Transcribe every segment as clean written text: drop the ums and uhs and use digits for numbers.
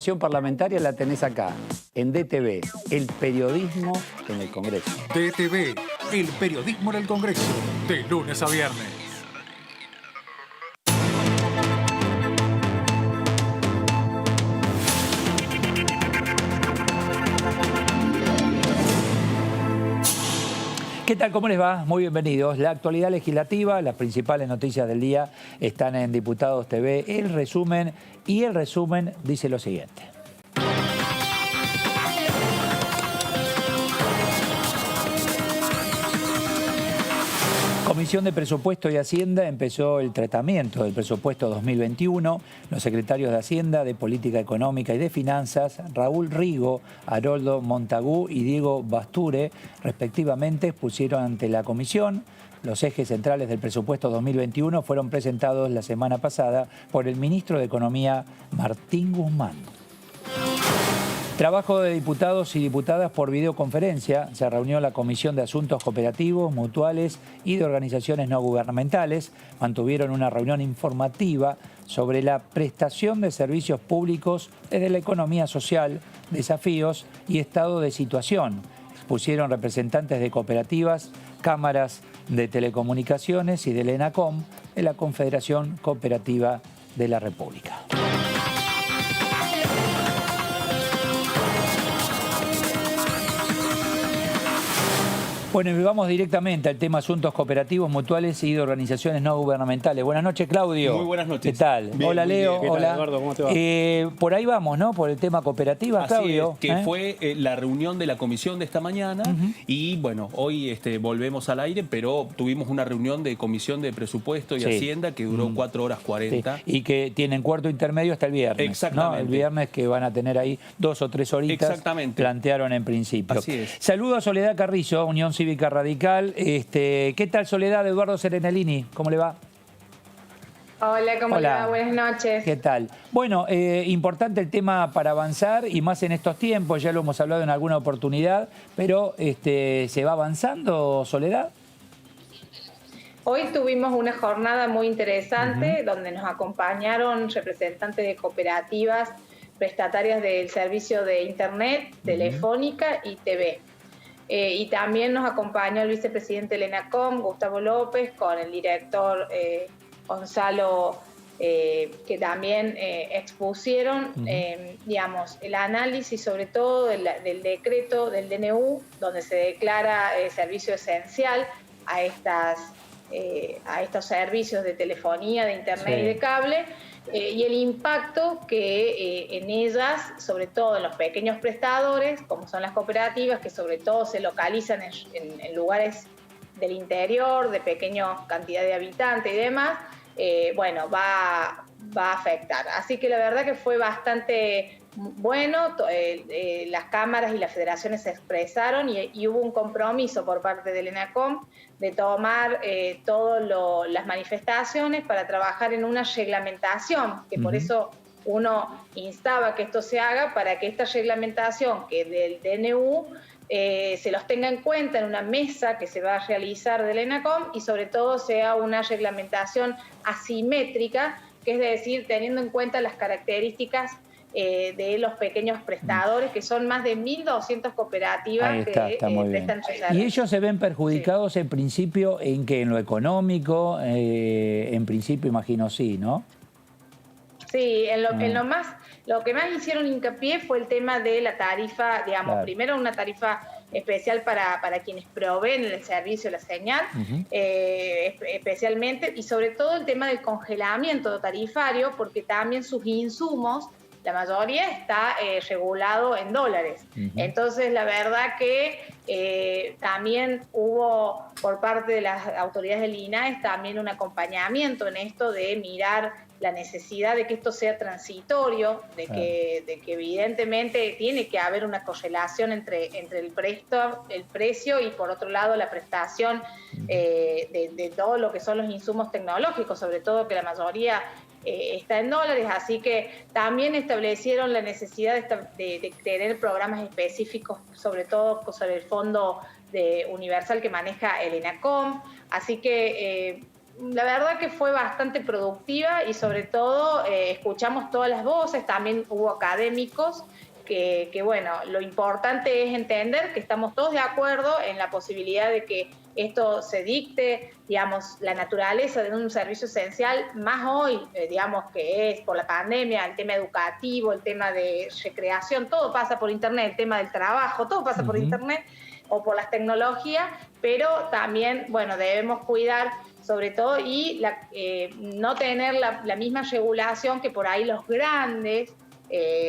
Acción Parlamentaria la tenés acá, en DTV, el periodismo en el Congreso. DTV, el periodismo en el Congreso, de lunes a viernes. ¿Qué tal? ¿Cómo les va? Muy bienvenidos. La actualidad legislativa, las principales noticias del día están en Diputados TV. El resumen dice lo siguiente. Comisión de Presupuesto y Hacienda empezó el tratamiento del presupuesto 2021. Los secretarios de Hacienda, de Política Económica y de Finanzas, Raúl Rigo, Haroldo Montagu y Diego Basture, respectivamente, expusieron ante la comisión. Los ejes centrales del presupuesto 2021 fueron presentados la semana pasada por el ministro de Economía, Martín Guzmán. Trabajo de diputados y diputadas por videoconferencia. Se reunió la Comisión de Asuntos Cooperativos, Mutuales y de Organizaciones No Gubernamentales. Mantuvieron una reunión informativa sobre la prestación de servicios públicos desde la economía social, desafíos y estado de situación. Expusieron representantes de cooperativas, cámaras de telecomunicaciones y del ENACOM, de la Confederación Cooperativa de la República. Bueno, y vamos directamente al tema asuntos cooperativos, mutuales y de organizaciones no gubernamentales. Buenas noches, Claudio. Muy buenas noches. ¿Qué tal? Bien, hola, Leo. bien. Hola. Eduardo, ¿cómo te va? Por ahí vamos, ¿no? Por el tema cooperativa, Claudio. Así es, que fue la reunión de la comisión de esta mañana y bueno, hoy volvemos al aire, pero tuvimos una reunión de comisión de presupuesto y Hacienda que duró 4 horas 40. Sí. Y que tienen cuarto intermedio hasta el viernes. Exactamente. ¿No? El viernes que van a tener ahí 2 o 3 horitas. Exactamente. Plantearon en principio. Así es. Saludo a Soledad Carrizo, Unión Cívica Radical. ¿Qué tal, Soledad? Eduardo Serenellini, ¿cómo le va? Hola, ¿cómo le va? Buenas noches. ¿Qué tal? Bueno, importante el tema para avanzar y más en estos tiempos, ya lo hemos hablado en alguna oportunidad, pero ¿se va avanzando, Soledad? Hoy tuvimos una jornada muy interesante donde nos acompañaron representantes de cooperativas prestatarias del servicio de Internet, Telefónica y TV. Y también nos acompañó el vicepresidente del ENACOM, Gustavo López, con el director Gonzalo, que también expusieron, digamos, el análisis sobre todo del decreto del DNU, donde se declara servicio esencial a estos servicios de telefonía, de internet y de cable, y el impacto que en ellas, sobre todo en los pequeños prestadores, como son las cooperativas, que sobre todo se localizan en lugares del interior, de pequeña cantidad de habitantes y demás, bueno, va a afectar. Así que la verdad que fue bastante bueno, las cámaras y las federaciones se expresaron y hubo un compromiso por parte del ENACOM de tomar todas las manifestaciones para trabajar en una reglamentación, que por eso uno instaba que esto se haga, para que esta reglamentación que del DNU se los tenga en cuenta en una mesa que se va a realizar del ENACOM y sobre todo sea una reglamentación asimétrica, que es decir, teniendo en cuenta las características de los pequeños prestadores, que son más de 1.200 cooperativas que prestan servicios. ¿Y ellos se ven perjudicados en principio en qué? ¿En lo económico? En principio imagino sí, ¿no? Sí, lo que más hicieron hincapié fue el tema de la tarifa, digamos, primero una tarifa especial para quienes proveen el servicio, la señal, especialmente, y sobre todo el tema del congelamiento tarifario, porque también sus insumos, la mayoría está regulado en dólares. Entonces, la verdad que también hubo por parte de las autoridades del INAES también un acompañamiento en esto de mirar la necesidad de que esto sea transitorio, de que evidentemente tiene que haber una correlación entre el precio y por otro lado la prestación de todo lo que son los insumos tecnológicos, sobre todo que la mayoría está en dólares, así que también establecieron la necesidad de tener programas específicos, sobre todo sobre el fondo universal que maneja el ENACOM, así que la verdad que fue bastante productiva y sobre todo escuchamos todas las voces, también hubo académicos que bueno, lo importante es entender que estamos todos de acuerdo en la posibilidad de que esto se dicte, digamos, la naturaleza de un servicio esencial, más hoy, digamos, que es por la pandemia, el tema educativo, el tema de recreación, todo pasa por Internet, el tema del trabajo, todo pasa por Internet o por las tecnologías, pero también, bueno, debemos cuidar sobre todo y no tener la misma regulación que por ahí los grandes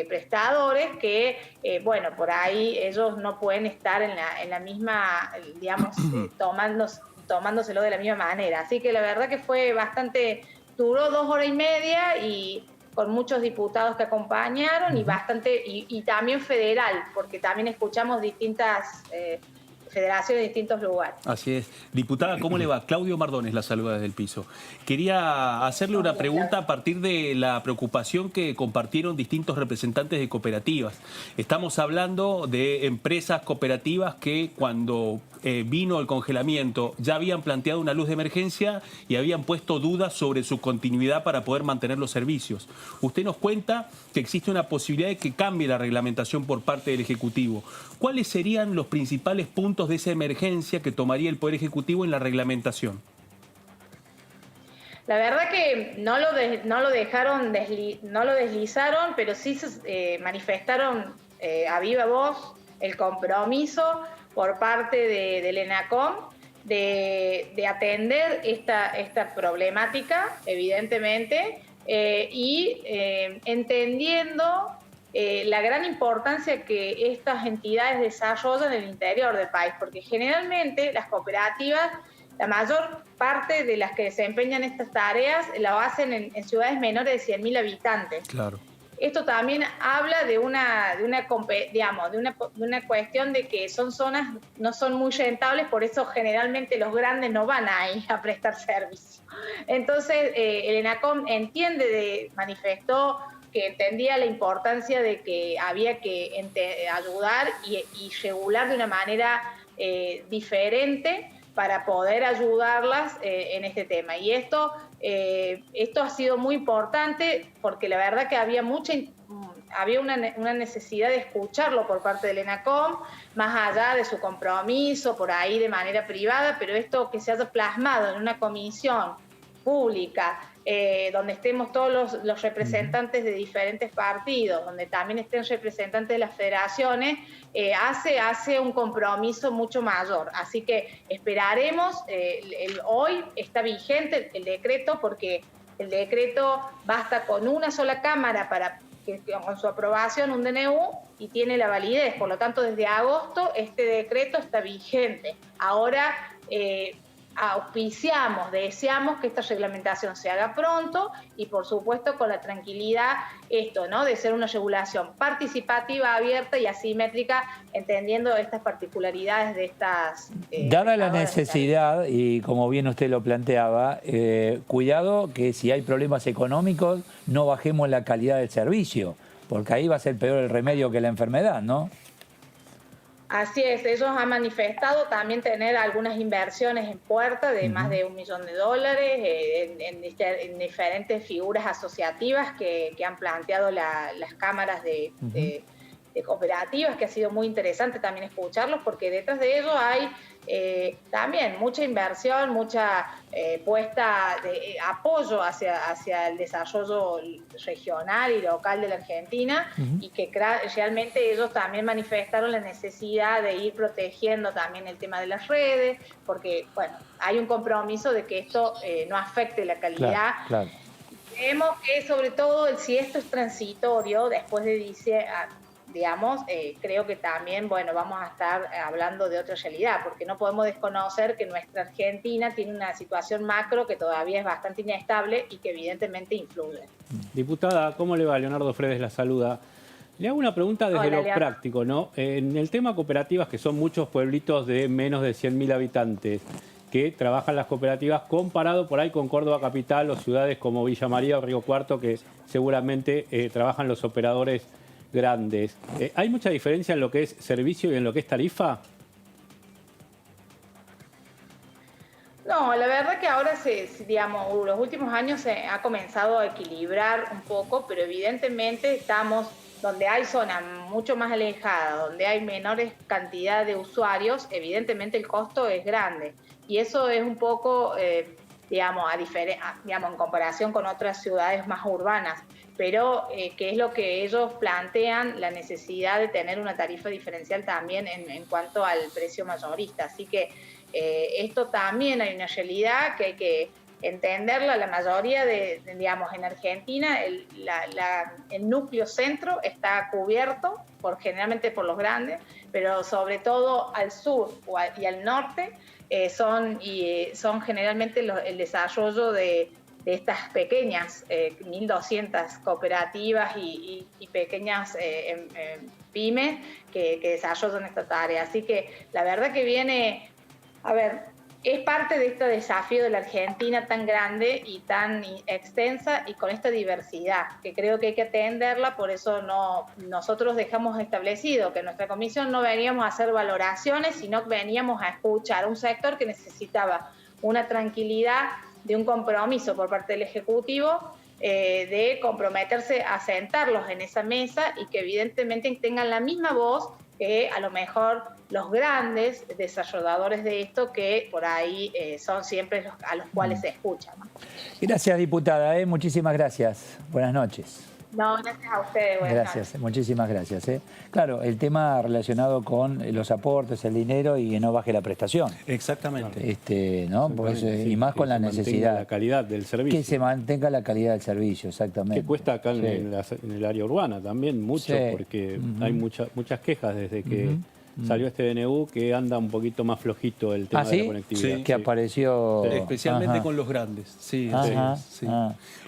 prestadores que, bueno, por ahí ellos no pueden estar en la misma, digamos, tomándoselo de la misma manera. Así que la verdad que fue bastante, duró 2 horas y media y con muchos diputados que acompañaron y bastante, y también federal, porque también escuchamos distintas federaciones de distintos lugares. Así es. Diputada, ¿cómo le va? Claudio Mardones la saluda desde el piso. Quería hacerle una pregunta a partir de la preocupación que compartieron distintos representantes de cooperativas. Estamos hablando de empresas cooperativas que cuando vino el congelamiento ya habían planteado una luz de emergencia y habían puesto dudas sobre su continuidad para poder mantener los servicios. Usted nos cuenta que existe una posibilidad de que cambie la reglamentación por parte del Ejecutivo. ¿Cuáles serían los principales puntos de esa emergencia que tomaría el Poder Ejecutivo en la reglamentación? La verdad que no lo deslizaron, pero sí manifestaron a viva voz el compromiso por parte del ENACOM de atender esta problemática, evidentemente, y entendiendo la gran importancia que estas entidades desarrollan en el interior del país, porque generalmente las cooperativas, la mayor parte de las que desempeñan estas tareas lo hacen en ciudades menores de 100.000 habitantes. Claro. Esto también habla de una cuestión de que son zonas no son muy rentables, por eso generalmente los grandes no van ahí a prestar servicio. Entonces, el ENACOM manifestó que entendía la importancia de que había que ayudar y regular de una manera diferente para poder ayudarlas en este tema. Y esto ha sido muy importante porque la verdad que había una necesidad de escucharlo por parte del ENACOM, más allá de su compromiso por ahí de manera privada, pero esto que se haya plasmado en una comisión pública, donde estemos todos los representantes de diferentes partidos, donde también estén representantes de las federaciones, hace un compromiso mucho mayor. Así que esperaremos, hoy está vigente el decreto, porque el decreto basta con una sola cámara para que con su aprobación, un DNU, y tiene la validez. Por lo tanto, desde agosto este decreto está vigente. Ahora deseamos que esta reglamentación se haga pronto y, por supuesto, con la tranquilidad ¿no? de ser una regulación participativa, abierta y asimétrica, entendiendo estas particularidades de estas... Dada la necesidad, y como bien usted lo planteaba, cuidado que si hay problemas económicos no bajemos la calidad del servicio, porque ahí va a ser peor el remedio que la enfermedad, ¿no? Así es, ellos han manifestado también tener algunas inversiones en puerta de más de $1 millón en diferentes figuras asociativas que han planteado las cámaras de cooperativas, que ha sido muy interesante también escucharlos, porque detrás de ello hay también mucha inversión, mucha puesta de apoyo hacia el desarrollo regional y local de la Argentina, y que realmente ellos también manifestaron la necesidad de ir protegiendo también el tema de las redes, porque bueno, hay un compromiso de que esto no afecte la calidad. Claro. Creemos que sobre todo si esto es transitorio, después de digamos, creo que también, bueno, vamos a estar hablando de otra realidad, porque no podemos desconocer que nuestra Argentina tiene una situación macro que todavía es bastante inestable y que evidentemente influye. Diputada, ¿cómo le va? Leonardo Fredes la saluda. Le hago una pregunta desde lo práctico, ¿no? En el tema cooperativas, que son muchos pueblitos de menos de 100.000 habitantes, que trabajan las cooperativas, comparado por ahí con Córdoba Capital o ciudades como Villa María o Río Cuarto, que seguramente trabajan los operadores grandes. ¿Hay mucha diferencia en lo que es servicio y en lo que es tarifa? No, No, la verdad que ahora digamos, los últimos años se ha comenzado a equilibrar un poco, pero evidentemente estamos donde hay zonas mucho más alejadas, donde hay menores cantidad de usuarios, evidentemente el costo es grande. Y eso es un poco, digamos, digamos, en comparación con otras ciudades más urbanas, pero que es lo que ellos plantean, la necesidad de tener una tarifa diferencial también en cuanto al precio mayorista. Así que esto también hay una realidad que hay que entenderla. La mayoría digamos, en Argentina, el núcleo centro está cubierto generalmente por los grandes, pero sobre todo al sur y al norte son generalmente el desarrollo de estas pequeñas 1.200 cooperativas y pequeñas pymes que desarrollan esta tarea. Así que la verdad que viene, a ver, es parte de este desafío de la Argentina tan grande y tan extensa y con esta diversidad, que creo que hay que atenderla. Por eso nosotros dejamos establecido que en nuestra comisión no veníamos a hacer valoraciones, sino que veníamos a escuchar a un sector que necesitaba una tranquilidad de un compromiso por parte del Ejecutivo, de comprometerse a sentarlos en esa mesa y que evidentemente tengan la misma voz que a lo mejor los grandes desarrolladores de esto, que por ahí son siempre a los cuales se escuchan, ¿no? Gracias, diputada. Muchísimas gracias. Buenas noches. No, gracias a ustedes. Buenas noches. Muchísimas gracias. Claro, el tema relacionado con los aportes, el dinero y que no baje la prestación. Exactamente. ¿No? Pues, y más con la necesidad. La calidad del servicio. Que se mantenga la calidad del servicio, exactamente. Que cuesta acá en el área urbana también mucho, porque hay muchas quejas desde que salió este DNU, que anda un poquito más flojito el tema de la conectividad. Sí, que apareció... Especialmente con los grandes. Sí.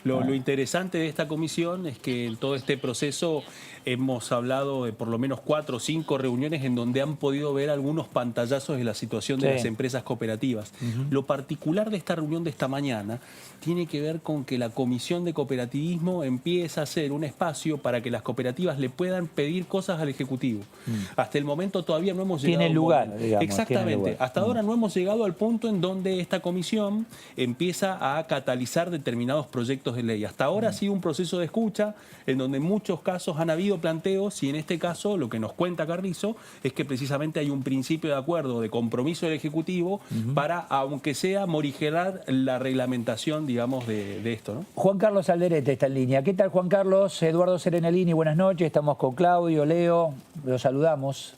Lo interesante de esta comisión es que en todo este proceso hemos hablado de por lo menos 4 o 5 reuniones en donde han podido ver algunos pantallazos de la situación de las empresas cooperativas. Lo particular de esta reunión de esta mañana tiene que ver con que la Comisión de Cooperativismo empieza a ser un espacio para que las cooperativas le puedan pedir cosas al Ejecutivo. Hasta el momento todavía no hemos llegado... Tiene lugar, digamos. Exactamente. Hasta ahora no hemos llegado al punto en donde esta comisión empieza a catalizar determinados proyectos de ley. Hasta ahora ha sido un proceso de escucha en donde en muchos casos han habido planteos, y en este caso lo que nos cuenta Carrizo es que precisamente hay un principio de acuerdo, de compromiso del Ejecutivo para, aunque sea, morigerar la reglamentación, digamos, de esto, ¿no? Juan Carlos Alderete está en línea. ¿Qué tal, Juan Carlos? Eduardo Serenalini, buenas noches. Estamos con Claudio, Leo, los saludamos.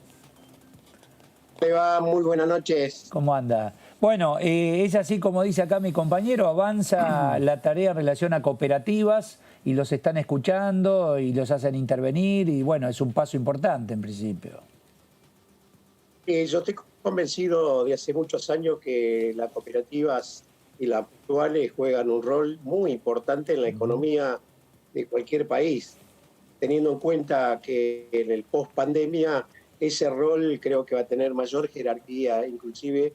¿Cómo va? Muy buenas noches. ¿Cómo anda? Bueno, es así como dice acá mi compañero, avanza la tarea en relación a cooperativas y los están escuchando y los hacen intervenir y bueno, es un paso importante en principio. Yo estoy convencido de hace muchos años que las cooperativas y las actuales juegan un rol muy importante en la economía de cualquier país, teniendo en cuenta que en el post-pandemia ese rol creo que va a tener mayor jerarquía, inclusive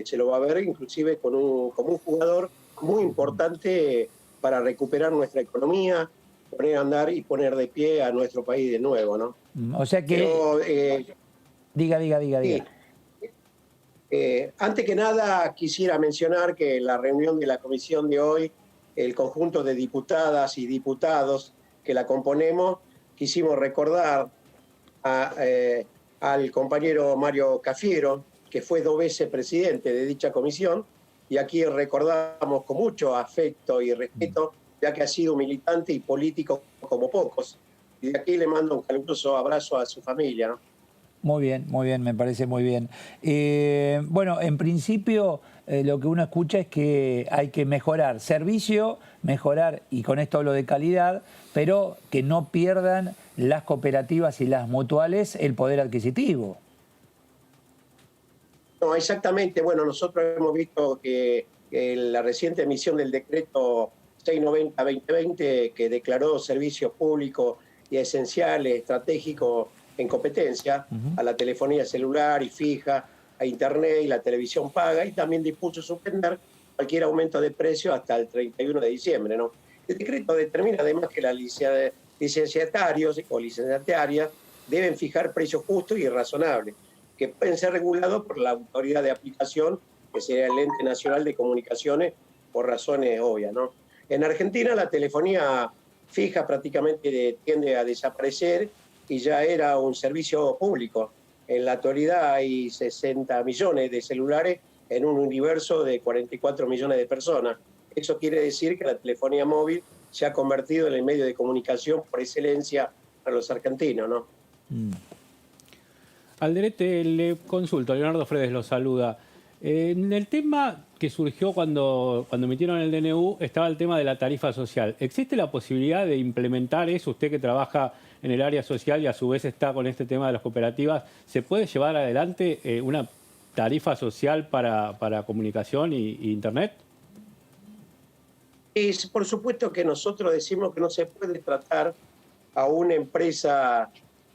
se lo va a ver inclusive como un jugador muy importante para recuperar nuestra economía, poner a andar y poner de pie a nuestro país de nuevo, ¿no? O sea que... Pero, diga. Sí. Antes que nada quisiera mencionar que en la reunión de la comisión de hoy, el conjunto de diputadas y diputados que la componemos, quisimos recordar al compañero Mario Cafiero, que fue 2 veces presidente de dicha comisión, y aquí recordamos con mucho afecto y respeto, ya que ha sido militante y político como pocos. Y de aquí le mando un caluroso abrazo a su familia, ¿no? Muy bien, me parece muy bien. Bueno, en principio lo que uno escucha es que hay que mejorar servicio, y con esto hablo de calidad, pero que no pierdan las cooperativas y las mutuales el poder adquisitivo. No, exactamente. Bueno, nosotros hemos visto que la reciente emisión del decreto 690-2020, que declaró servicios públicos y esenciales, estratégicos en competencia, a la telefonía celular y fija, a Internet y la televisión paga, y también dispuso suspender cualquier aumento de precio hasta el 31 de diciembre, ¿no? El decreto determina además que las licenciatarios o licenciatarias deben fijar precios justos y razonables, que pueden ser regulados por la autoridad de aplicación que sería el Ente Nacional de Comunicaciones, por razones obvias, ¿no? En Argentina la telefonía fija prácticamente tiende a desaparecer y ya era un servicio público. En la actualidad hay 60 millones de celulares en un universo de 44 millones de personas. Eso quiere decir que la telefonía móvil se ha convertido en el medio de comunicación por excelencia para los argentinos, ¿no? Alderete, le consulto, Leonardo Fredes lo saluda. En el tema que surgió cuando emitieron el DNU estaba el tema de la tarifa social. ¿Existe la posibilidad de implementar eso? Usted que trabaja en el área social y a su vez está con este tema de las cooperativas, ¿se puede llevar adelante una tarifa social para comunicación y Internet? Es por supuesto que nosotros decimos que no se puede tratar a una empresa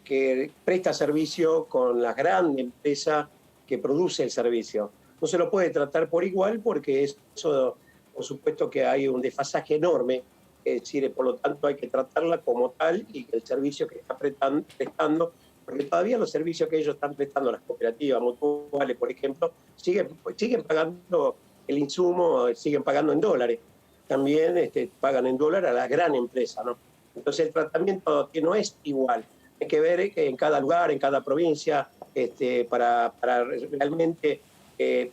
que presta servicio con la gran empresa que produce el servicio. No se lo puede tratar por igual porque eso, por supuesto que hay un desfasaje enorme, es decir, por lo tanto hay que tratarla como tal y el servicio que está prestando, porque todavía los servicios que ellos están prestando, las cooperativas mutuales, por ejemplo, siguen pagando el insumo, siguen pagando en dólares. También pagan en dólares a la gran empresa, ¿no? Entonces el tratamiento que no es igual. Hay que ver que en cada lugar, en cada provincia, para realmente,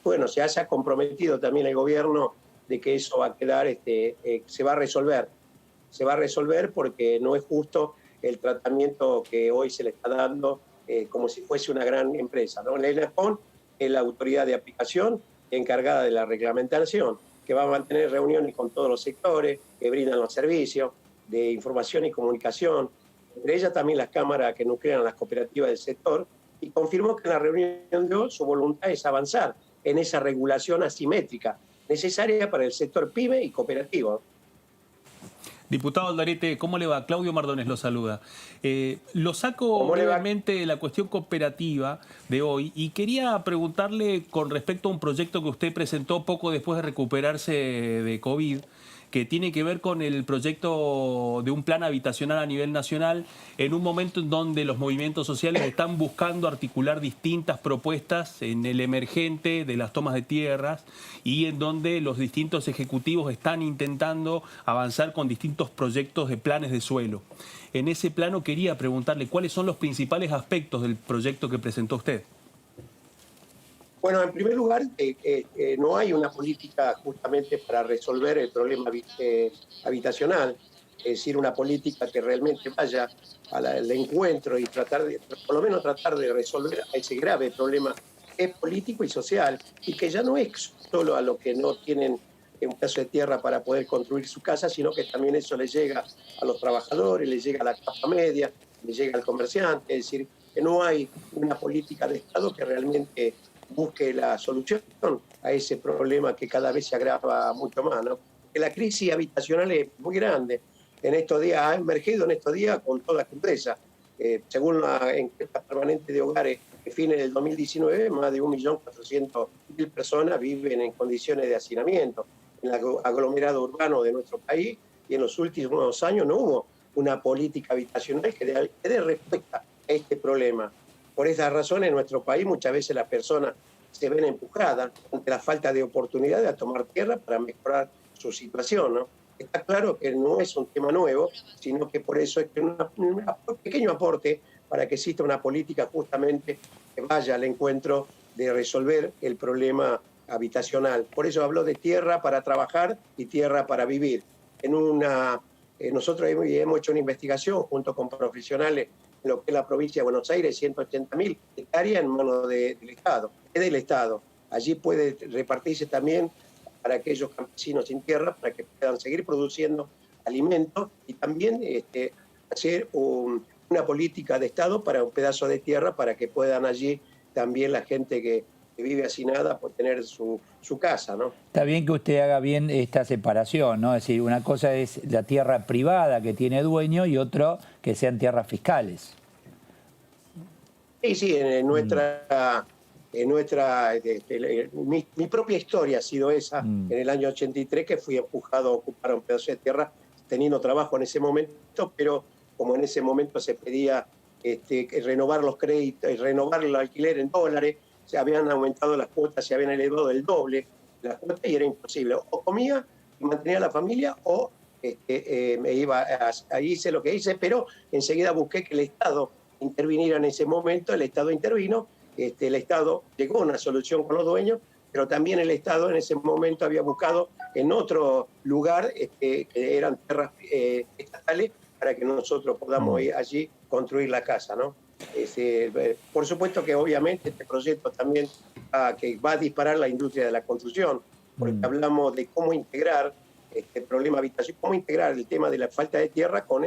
bueno, se haya comprometido también el gobierno de que eso va a quedar, se va a resolver. Se va a resolver porque no es justo el tratamiento que hoy se le está dando como si fuese una gran empresa, ¿no? La ENACON es la autoridad de aplicación encargada de la reglamentación, que va a mantener reuniones con todos los sectores que brindan los servicios de información y comunicación, entre ellas también las cámaras que nuclean las cooperativas del sector, y confirmó que en la reunión de hoy su voluntad es avanzar en esa regulación asimétrica necesaria para el sector pyme y cooperativo. Diputado Alderete, ¿cómo le va? Claudio Mardones lo saluda. Lo saco brevemente de la cuestión cooperativa de hoy y quería preguntarle con respecto a un proyecto que usted presentó poco después de recuperarse de COVID, que tiene que ver con el proyecto de un plan habitacional a nivel nacional, en un momento en donde los movimientos sociales están buscando articular distintas propuestas en el emergente de las tomas de tierras y en donde los distintos ejecutivos están intentando avanzar con distintos proyectos de planes de suelo. En ese plano quería preguntarle cuáles son los principales aspectos del proyecto que presentó usted. Bueno, en primer lugar, no hay una política justamente para resolver el problema habitacional, es decir, una política que realmente vaya al encuentro y por lo menos tratar de resolver ese grave problema que es político y social, y que ya no es solo a los que no tienen un pedazo de tierra para poder construir su casa, sino que también eso le llega a los trabajadores, le llega a la capa media, le llega al comerciante, es decir, que no hay una política de Estado que realmente busque la solución a ese problema que cada vez se agrava mucho más, ¿no? Porque la crisis habitacional es muy grande. En estos días, ha emergido en estos días con toda crudeza. Según la encuesta permanente de hogares que fines del 2019, más de 1.400.000 personas viven en condiciones de hacinamiento en el aglomerado urbano de nuestro país, y en los últimos años no hubo una política habitacional que dé respuesta a este problema. Por esas razones, en nuestro país muchas veces las personas se ven empujadas ante la falta de oportunidades a tomar tierra para mejorar su situación, ¿no? Está claro que no es un tema nuevo, sino que por eso es que un pequeño aporte para que exista una política justamente que vaya al encuentro de resolver el problema habitacional. Por eso hablo de tierra para trabajar y tierra para vivir. Nosotros hemos hecho una investigación junto con profesionales en lo que es la provincia de Buenos Aires, 180.000 hectáreas en manos del Estado. Es del Estado. Allí puede repartirse también para aquellos campesinos sin tierra, para que puedan seguir produciendo alimentos, y también hacer una política de Estado para un pedazo de tierra para que puedan allí también la gente que vive hacinada por tener su casa, ¿no? Está bien que usted haga bien esta separación, ¿no? Es decir, una cosa es la tierra privada que tiene dueño y otro que sean tierras fiscales. Sí, mi propia historia ha sido esa, en el año 83, que fui empujado a ocupar un pedazo de tierra teniendo trabajo en ese momento, pero como en ese momento se pedía renovar los créditos, renovar el alquiler en dólares, se habían aumentado las cuotas, se habían elevado el doble las cuotas y era imposible. O comía y mantenía a la familia o me iba hice lo que hice, pero enseguida busqué que el Estado interviniera en ese momento. El Estado intervino, el Estado llegó a una solución con los dueños, pero también el Estado en ese momento había buscado en otro lugar, que eran tierras estatales, para que nosotros podamos ir allí construir la casa, ¿no? Por supuesto que obviamente este proyecto también que va a disparar la industria de la construcción, porque hablamos de cómo integrar este problema habitación, cómo integrar el tema de la falta de tierra con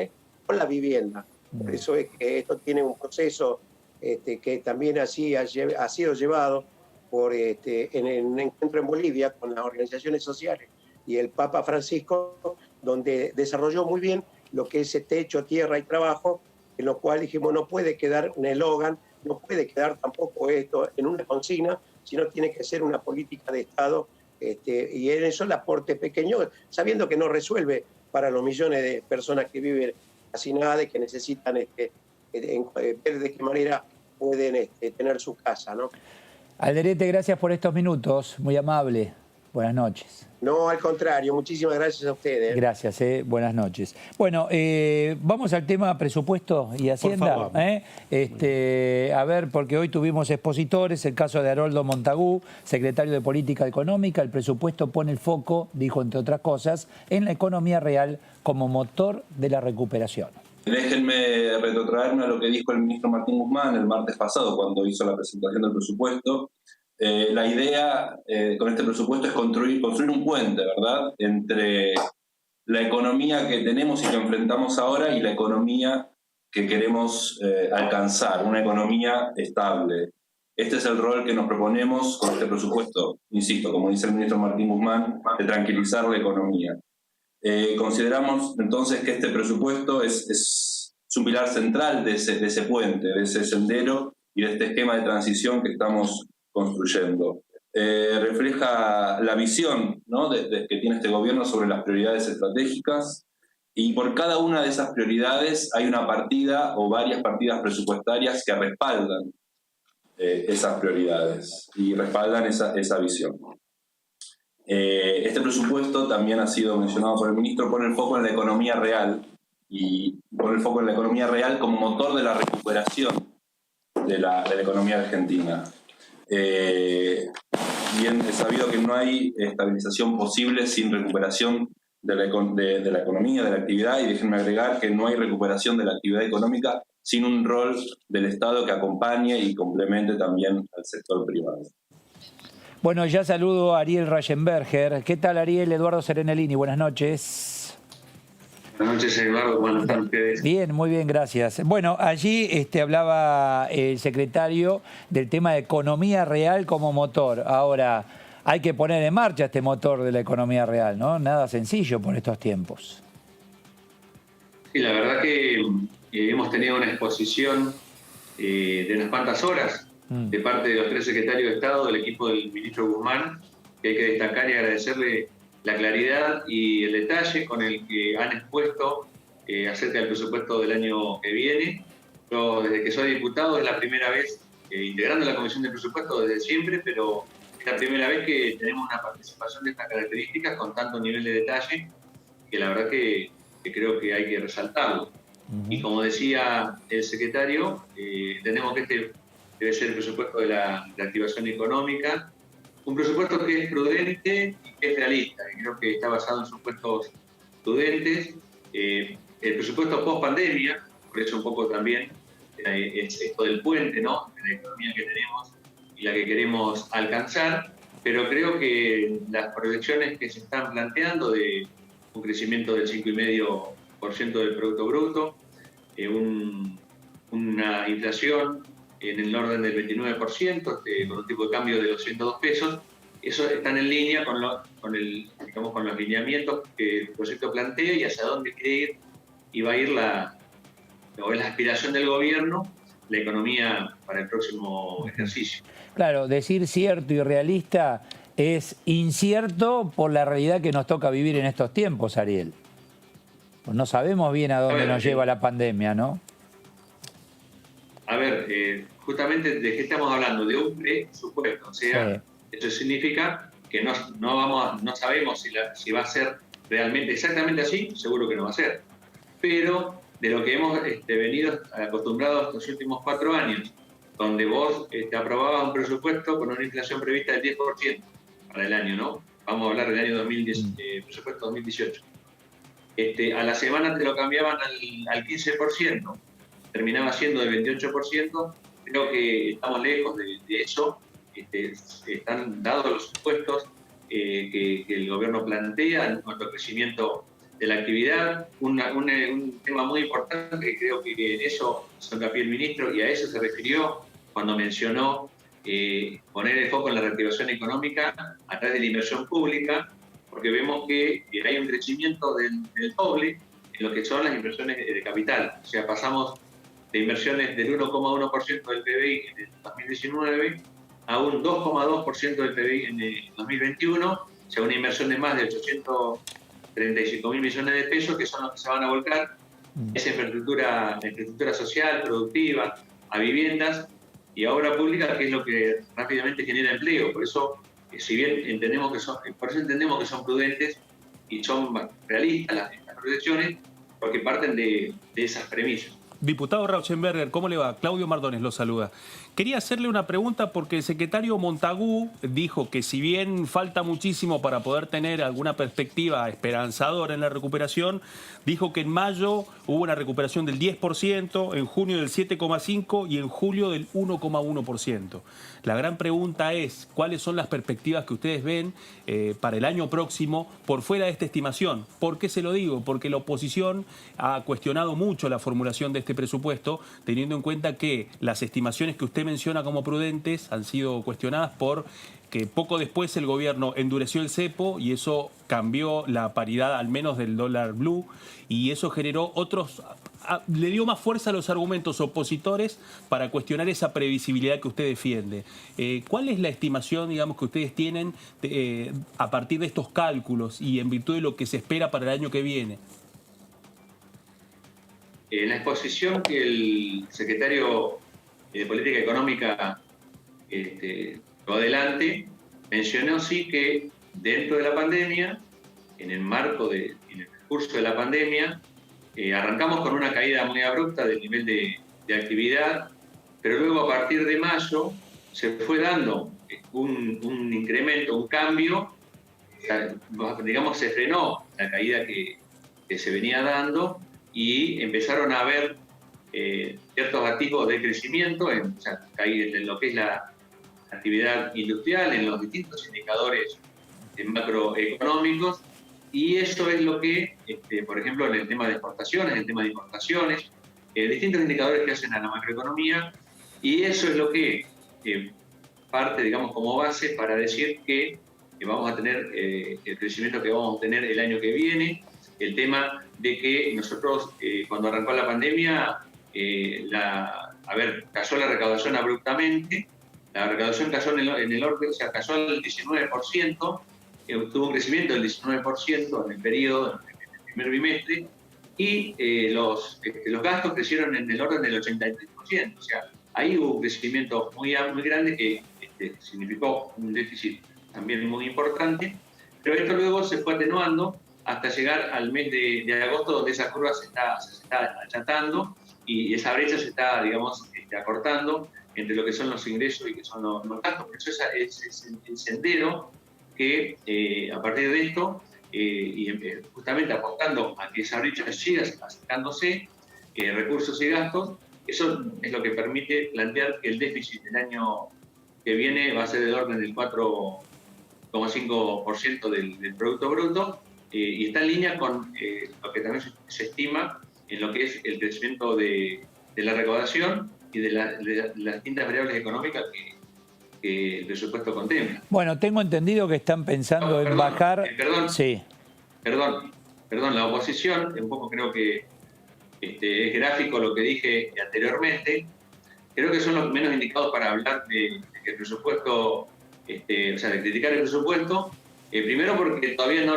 la vivienda. Por eso es que esto tiene un proceso que también así ha sido llevado en un encuentro en Bolivia con las organizaciones sociales y el Papa Francisco, donde desarrolló muy bien lo que es techo, tierra y trabajo, en lo cual dijimos no puede quedar un eslogan, no puede quedar tampoco esto en una consigna, sino tiene que ser una política de Estado, y en eso el aporte pequeño, sabiendo que no resuelve para los millones de personas que viven hacinadas y que necesitan ver de qué manera pueden tener su casa, ¿no? Alderete, gracias por estos minutos, muy amable. Buenas noches. No, al contrario, muchísimas gracias a ustedes. Gracias, buenas noches. Bueno, vamos al tema presupuesto y Hacienda. A ver, porque hoy tuvimos expositores, el caso de Haroldo Montagu, secretario de Política Económica. El presupuesto pone el foco, dijo entre otras cosas, en la economía real como motor de la recuperación. Déjenme retrotraerme a lo que dijo el ministro Martín Guzmán el martes pasado cuando hizo la presentación del presupuesto. La idea con este presupuesto es construir un puente, ¿verdad?, entre la economía que tenemos y que enfrentamos ahora y la economía que queremos alcanzar, una economía estable. Este es el rol que nos proponemos con este presupuesto, insisto, como dice el ministro Martín Guzmán, de tranquilizar la economía. Consideramos entonces que este presupuesto es un pilar central de ese puente, de ese sendero y de este esquema de transición que estamos construyendo. Refleja la visión, ¿no?, que tiene este gobierno sobre las prioridades estratégicas, y por cada una de esas prioridades hay una partida o varias partidas presupuestarias que respaldan esas prioridades y respaldan esa visión. Este presupuesto también ha sido mencionado por el ministro, pone el foco en la economía real y pone el foco en la economía real como motor de la recuperación de la economía argentina. Bien es sabido que no hay estabilización posible sin recuperación de la economía, de la actividad, y déjenme agregar que no hay recuperación de la actividad económica sin un rol del Estado que acompañe y complemente también al sector privado. Bueno, ya saludo a Ariel Reichenberger. ¿Qué tal, Ariel? Eduardo Serenellini, buenas noches. Buenas noches, Eduardo. Buenas noches. Bien, muy bien, gracias. Bueno, allí hablaba el secretario del tema de economía real como motor. Ahora, hay que poner en marcha este motor de la economía real, ¿no? Nada sencillo por estos tiempos. Sí, la verdad que hemos tenido una exposición de unas cuantas horas de parte de los tres secretarios de Estado, del equipo del ministro Guzmán, que hay que destacar y agradecerle la claridad y el detalle con el que han expuesto acerca del presupuesto del año que viene. Yo, desde que soy diputado, es la primera vez integrando la Comisión de Presupuesto desde siempre, pero es la primera vez que tenemos una participación de estas características con tanto nivel de detalle, que la verdad que creo que hay que resaltarlo. Y como decía el secretario, entendemos que este debe ser el presupuesto de la activación económica, un presupuesto que es prudente y que es realista, y creo que está basado en supuestos prudentes. El presupuesto post-pandemia, por eso un poco también es esto del puente, ¿no?, de la economía que tenemos y la que queremos alcanzar, pero creo que las proyecciones que se están planteando de un crecimiento del 5,5% del Producto Bruto, una inflación en el orden del 29%, con un tipo de cambio de los 102 pesos, eso están en línea con los lineamientos que el proyecto plantea y hacia dónde quiere ir y va a ir la aspiración del gobierno, la economía para el próximo ejercicio. Claro, decir cierto y realista es incierto por la realidad que nos toca vivir en estos tiempos, Ariel. Pues no sabemos bien a dónde nos lleva la pandemia, ¿no? A ver, justamente de qué estamos hablando, de un presupuesto, o sea, Sí. eso significa que no sabemos si va a ser realmente exactamente así, seguro que no va a ser, pero de lo que hemos venido acostumbrados estos últimos 4 años, donde vos aprobabas un presupuesto con una inflación prevista del 10% para el año, ¿no? Vamos a hablar del año 2010, presupuesto 2018. A la semana te lo cambiaban al 15%, terminaba siendo del 28%, creo que estamos lejos de eso. Están dados los supuestos que el gobierno plantea en cuanto al crecimiento de la actividad. Un tema muy importante, que creo que en eso hizo hincapié el ministro, y a eso se refirió cuando mencionó poner el foco en la reactivación económica a través de la inversión pública, porque vemos que hay un crecimiento del doble en lo que son las inversiones de capital. O sea, pasamos de inversiones del 1,1% del PBI en el 2019 a un 2,2% del PBI en el 2021, o sea, una inversión de más de 835.000 millones de pesos, que son los que se van a volcar esa infraestructura social, productiva, a viviendas y a obra pública, que es lo que rápidamente genera empleo. Por eso, si bien entendemos que son prudentes y son realistas las proyecciones, porque parten de esas premisas. Diputado Rauschenberger, ¿cómo le va? Claudio Mardones lo saluda. Quería hacerle una pregunta porque el secretario Montagu dijo que si bien falta muchísimo para poder tener alguna perspectiva esperanzadora en la recuperación, dijo que en mayo hubo una recuperación del 10%, en junio del 7,5% y en julio del 1,1%. La gran pregunta es, ¿cuáles son las perspectivas que ustedes ven para el año próximo por fuera de esta estimación? ¿Por qué se lo digo? Porque la oposición ha cuestionado mucho la formulación de este presupuesto, teniendo en cuenta que las estimaciones que usted menciona como prudentes han sido cuestionadas por que poco después el gobierno endureció el cepo y eso cambió la paridad al menos del dólar blue y eso generó le dio más fuerza a los argumentos opositores para cuestionar esa previsibilidad que usted defiende. ¿Cuál es la estimación, digamos, que ustedes tienen a partir de estos cálculos y en virtud de lo que se espera para el año que viene? En la exposición que el secretario de Política Económica lo adelante, mencionó sí que dentro de la pandemia, en el curso de la pandemia, arrancamos con una caída muy abrupta del nivel de actividad, pero luego a partir de mayo se fue dando un incremento, un cambio, digamos, se frenó la caída que se venía dando y empezaron a haber ciertos atisbos de crecimiento en lo que es la actividad industrial, en los distintos indicadores macroeconómicos, y eso es lo que, por ejemplo, en el tema de exportaciones, en el tema de importaciones, distintos indicadores que hacen a la macroeconomía, y eso es lo que parte, digamos, como base para decir que vamos a tener el crecimiento que vamos a tener el año que viene. El tema de que nosotros, cuando arrancó la pandemia, cayó la recaudación abruptamente. La recaudación cayó en el orden, o sea, cayó al 19%, tuvo un crecimiento del 19% en el periodo, en el primer bimestre, y los gastos crecieron en el orden del 83%. O sea, ahí hubo un crecimiento muy grande que significó un déficit también muy importante, pero esto luego se fue atenuando hasta llegar al mes de agosto, donde esa curva se está achatando y esa brecha se está, digamos, acortando entre lo que son los ingresos y que son los gastos. Por eso es el sendero que a partir de esto, y justamente apostando a que esa brecha siga acercándose, recursos y gastos, eso es lo que permite plantear que el déficit del año que viene va a ser del orden del 4,5% del Producto Bruto, y está en línea con lo que también se estima en lo que es el crecimiento de la recaudación y de las distintas variables económicas que el presupuesto contempla. Bueno, tengo entendido que están pensando en bajar... Perdón, la oposición, un poco creo que es gráfico lo que dije anteriormente, creo que son los menos indicados para hablar de que el presupuesto, de criticar el presupuesto, primero porque todavía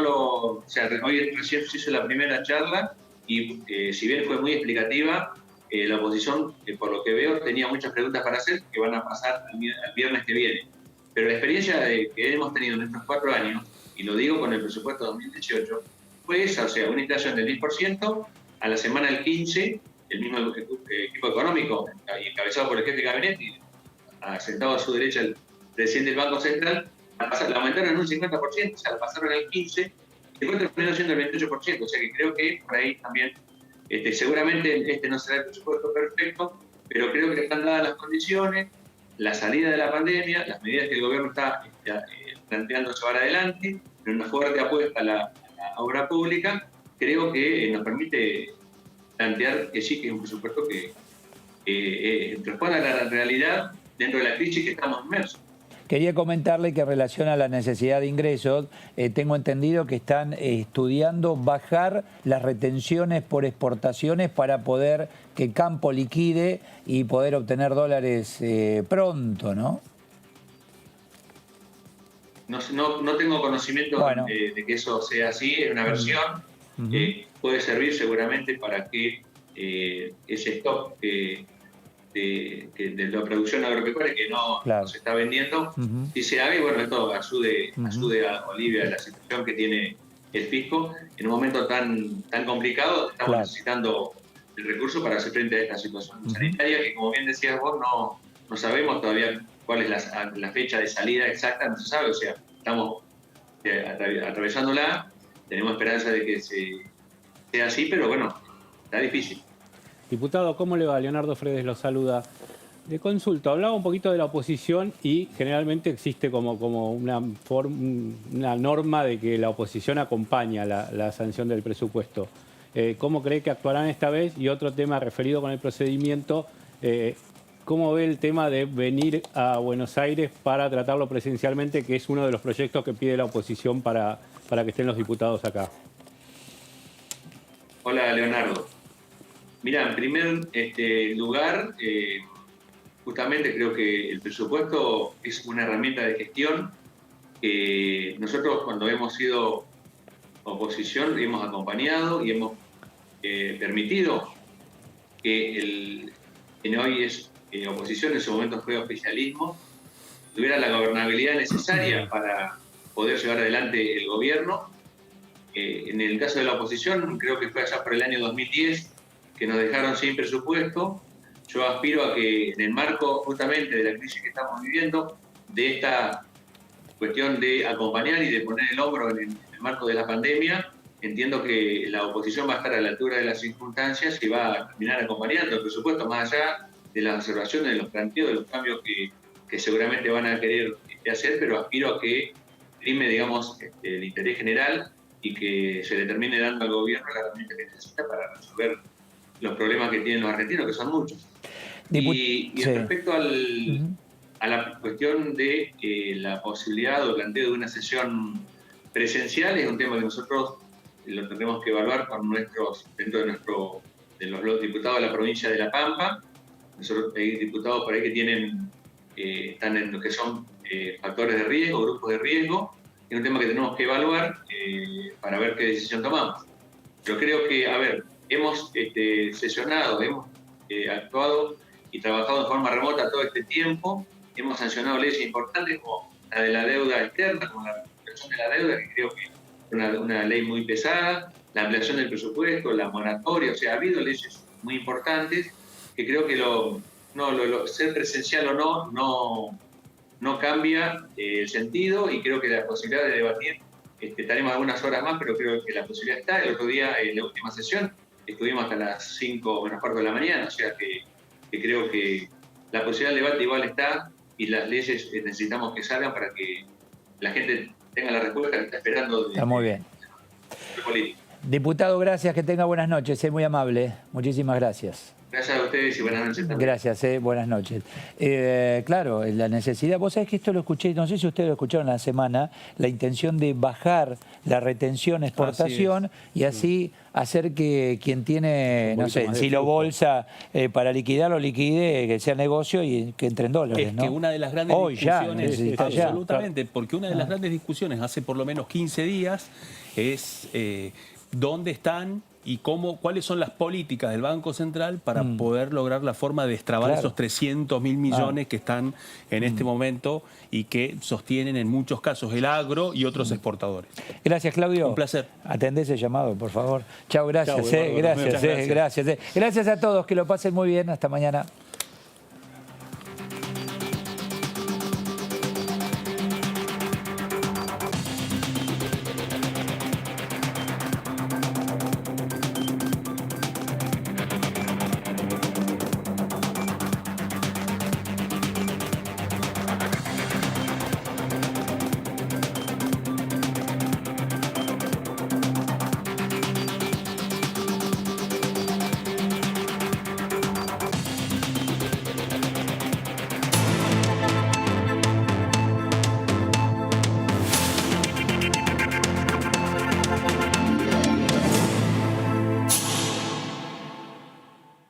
hoy recién se hizo la primera charla y si bien fue muy explicativa, la oposición, por lo que veo, tenía muchas preguntas para hacer que van a pasar al viernes que viene. Pero la experiencia que hemos tenido en estos 4 años, y lo digo con el presupuesto 2018, fue esa, o sea, una inflación del 10%, a la semana del 15%, el mismo equipo económico, encabezado por el jefe de gabinete, y sentado a su derecha el presidente del Banco Central, la aumentaron en un 50%, o sea, la pasaron al 15%, y después terminó siendo el 28%, o sea que creo que por ahí también, seguramente no será el presupuesto perfecto, pero creo que están dadas las condiciones, la salida de la pandemia, las medidas que el gobierno está planteando llevar adelante, en una fuerte apuesta a la obra pública, creo que nos permite plantear que sí, que es un presupuesto que responda a la realidad dentro de la crisis que estamos inmersos. Quería comentarle que en relación a la necesidad de ingresos, tengo entendido que están estudiando bajar las retenciones por exportaciones para poder que el campo liquide y poder obtener dólares pronto, ¿no? No tengo conocimiento de que eso sea así, es una versión. Puede servir seguramente para que ese stock de la producción agropecuaria que no se está vendiendo, si se haga, y bueno, esto ayude a Bolivia a la situación que tiene el fisco. En un momento tan complicado, estamos necesitando el recurso para hacer frente a esta situación sanitaria, que como bien decías vos, no sabemos todavía cuál es la fecha de salida exacta, no se sabe, o sea, estamos atravesándola, tenemos esperanza de que sea así, pero bueno, está difícil. Diputado, ¿cómo le va? Leonardo Fredes lo saluda. De consulta, hablaba un poquito de la oposición y generalmente existe como una norma de que la oposición acompaña la sanción del presupuesto. ¿Cómo cree que actuarán esta vez? Y otro tema referido con el procedimiento, ¿cómo ve el tema de venir a Buenos Aires para tratarlo presencialmente, que es uno de los proyectos que pide la oposición para que estén los diputados acá? Hola, Leonardo. Mira, en primer lugar, justamente creo que el presupuesto es una herramienta de gestión que nosotros, cuando hemos sido oposición, hemos acompañado y hemos permitido que quien hoy es oposición, en su momento fue oficialismo, tuviera la gobernabilidad necesaria para poder llevar adelante el gobierno. En el caso de la oposición, creo que fue allá por el año 2010, que nos dejaron sin presupuesto. Yo aspiro a que en el marco justamente de la crisis que estamos viviendo, de esta cuestión de acompañar y de poner el hombro en el marco de la pandemia, entiendo que la oposición va a estar a la altura de las circunstancias y va a terminar acompañando el presupuesto, más allá de las observaciones, de los planteos, de los cambios que seguramente van a querer hacer, pero aspiro a que prime, digamos, el interés general y que se le termine dando al gobierno la herramienta que necesita para resolver los problemas que tienen los argentinos, que son muchos. Y respecto a la cuestión de la posibilidad o planteo de una sesión presencial, es un tema que nosotros lo tendremos que evaluar con dentro de los diputados de la provincia de La Pampa. Nosotros hay diputados por ahí que están en lo que son factores de riesgo, grupos de riesgo. Es un tema que tenemos que evaluar para ver qué decisión tomamos. Yo creo que, hemos sesionado, hemos actuado y trabajado de forma remota todo este tiempo. Hemos sancionado leyes importantes como la de la deuda externa, como la recuperación de la deuda, que creo que es una ley muy pesada, la ampliación del presupuesto, la moratoria, o sea, ha habido leyes muy importantes que creo que ser presencial o no cambia el sentido, y creo que la posibilidad de debatir, estaremos algunas horas más, pero creo que la posibilidad está. El otro día, en la última sesión, estuvimos hasta las 5 menos cuarto de la mañana, o sea que creo que la posibilidad del debate igual está, y las leyes necesitamos que salgan para que la gente tenga la respuesta que está esperando. Está muy bien. Diputado, gracias, que tenga buenas noches, muy amable. Muchísimas gracias. Gracias a ustedes y buenas noches también. Gracias, buenas noches. Claro, la necesidad, vos sabés que esto lo escuché, no sé si ustedes lo escucharon la semana, la intención de bajar la retención, exportación, y así hacer que quien tiene, no sé, si lo bolsa para liquidarlo, liquide, que sea negocio y que entre en dólares. Es que una de las grandes discusiones, absolutamente, porque una de las grandes discusiones hace por lo menos 15 días es dónde están y cuáles son las políticas del Banco Central para poder lograr la forma de destrabar esos 300.000 millones que están en este momento y que sostienen en muchos casos el agro y otros exportadores. Gracias, Claudio. Un placer. Atendé ese llamado, por favor. Chao, gracias. Chau, Eduardo. Gracias. Gracias a todos, que lo pasen muy bien. Hasta mañana.